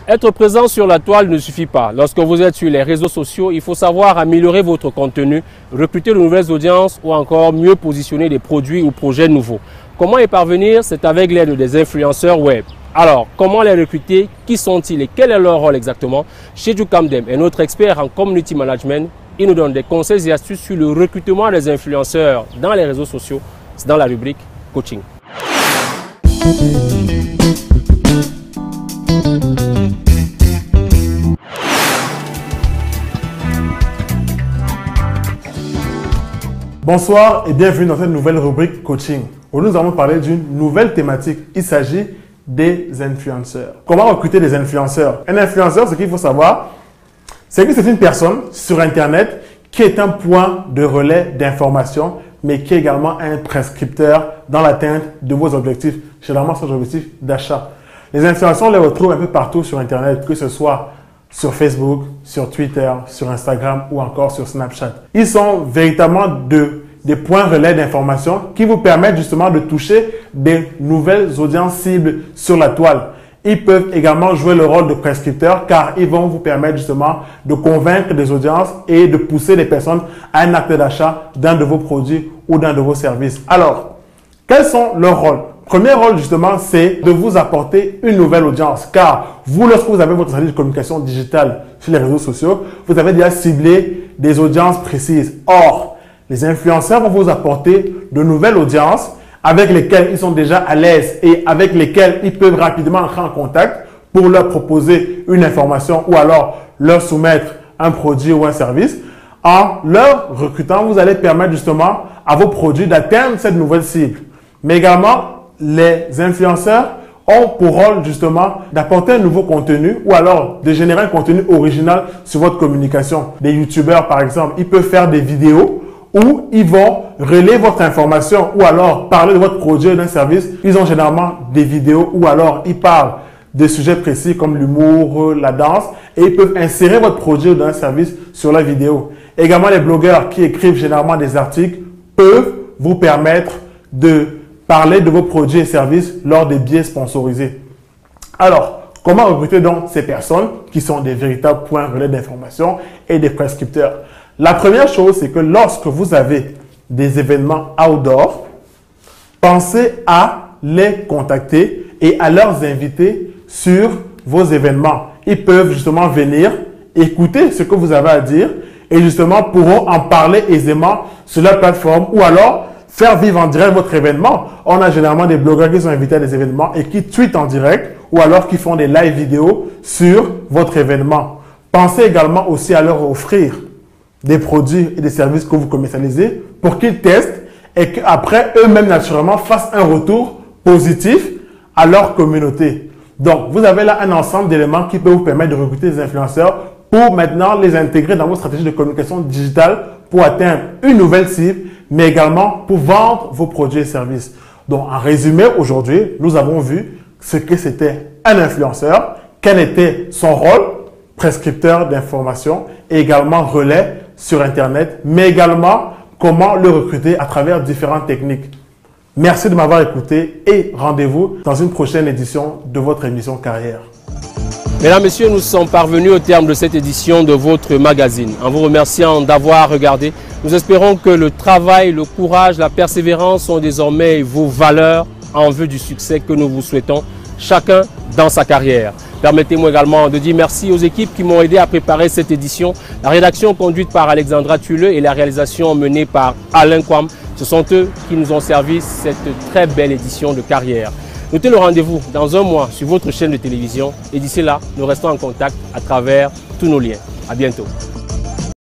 Être présent sur la toile ne suffit pas. Lorsque vous êtes sur les réseaux sociaux, il faut savoir améliorer votre contenu, recruter de nouvelles audiences ou encore mieux positionner des produits ou projets nouveaux. Comment y parvenir? C'est avec l'aide des influenceurs web. Alors, comment les recruter? Qui sont-ils et quel est leur rôle exactement? Chedjou Kamdem est notre expert en community management. Il nous donne des conseils et astuces sur le recrutement des influenceurs dans les réseaux sociaux. C'est dans la rubrique coaching. Bonsoir et bienvenue dans cette nouvelle rubrique coaching. Aujourd'hui, nous allons parler d'une nouvelle thématique. Il s'agit des influenceurs. Comment recruter des influenceurs? Un influenceur, ce qu'il faut savoir, c'est que c'est une personne sur Internet qui est un point de relais d'information, mais qui est également un prescripteur dans l'atteinte de vos objectifs, généralement ces objectifs d'achat. Les influenceurs, on les retrouve un peu partout sur Internet, que ce soit sur Facebook, sur Twitter, sur Instagram ou encore sur Snapchat. Ils sont véritablement des points relais d'information qui vous permettent justement de toucher des nouvelles audiences cibles sur la toile. Ils peuvent également jouer le rôle de prescripteurs car ils vont vous permettre justement de convaincre des audiences et de pousser les personnes à un acte d'achat d'un de vos produits ou d'un de vos services. Alors, quels sont leurs rôles? Premier rôle, justement, c'est de vous apporter une nouvelle audience. Car vous, lorsque vous avez votre stratégie de communication digitale sur les réseaux sociaux, vous avez déjà ciblé des audiences précises. Or, les influenceurs vont vous apporter de nouvelles audiences avec lesquelles ils sont déjà à l'aise et avec lesquelles ils peuvent rapidement entrer en contact pour leur proposer une information ou alors leur soumettre un produit ou un service. En leur recrutant, vous allez permettre justement à vos produits d'atteindre cette nouvelle cible. Mais également, les influenceurs ont pour rôle justement d'apporter un nouveau contenu ou alors de générer un contenu original sur votre communication. Des youtubeurs par exemple, ils peuvent faire des vidéos où ils vont relayer votre information ou alors parler de votre produit ou d'un service. Ils ont généralement des vidéos ou alors ils parlent de sujets précis comme l'humour, la danse et ils peuvent insérer votre produit ou d'un service sur la vidéo. Également, les blogueurs qui écrivent généralement des articles peuvent vous permettre de parler de vos produits et services lors des billets sponsorisés. Alors, comment recruter donc ces personnes qui sont des véritables points relais d'information et des prescripteurs? La première chose, c'est que lorsque vous avez des événements outdoor, pensez à les contacter et à leur inviter sur vos événements. Ils peuvent justement venir écouter ce que vous avez à dire et justement pourront en parler aisément sur leur plateforme ou alors faire vivre en direct votre événement. On a généralement des blogueurs qui sont invités à des événements et qui tweetent en direct ou alors qui font des live vidéos sur votre événement. Pensez également aussi à leur offrir des produits et des services que vous commercialisez pour qu'ils testent et qu'après eux-mêmes naturellement fassent un retour positif à leur communauté. Donc, vous avez là un ensemble d'éléments qui peut vous permettre de recruter des influenceurs pour maintenant les intégrer dans vos stratégies de communication digitale pour atteindre une nouvelle cible, mais également pour vendre vos produits et services. Donc, en résumé, aujourd'hui, nous avons vu ce que c'était un influenceur, quel était son rôle, prescripteur d'informations et également relais sur Internet, mais également comment le recruter à travers différentes techniques. Merci de m'avoir écouté et rendez-vous dans une prochaine édition de votre émission Carrière. Mesdames, Messieurs, nous sommes parvenus au terme de cette édition de votre magazine. En vous remerciant d'avoir regardé, nous espérons que le travail, le courage, la persévérance sont désormais vos valeurs en vue du succès que nous vous souhaitons, chacun dans sa carrière. Permettez-moi également de dire merci aux équipes qui m'ont aidé à préparer cette édition. La rédaction conduite par Alexandra Tulle et la réalisation menée par Alain Kwam. Ce sont eux qui nous ont servi cette très belle édition de Carrière. Notez le rendez-vous dans un mois sur votre chaîne de télévision et d'ici là, nous restons en contact à travers tous nos liens. À bientôt.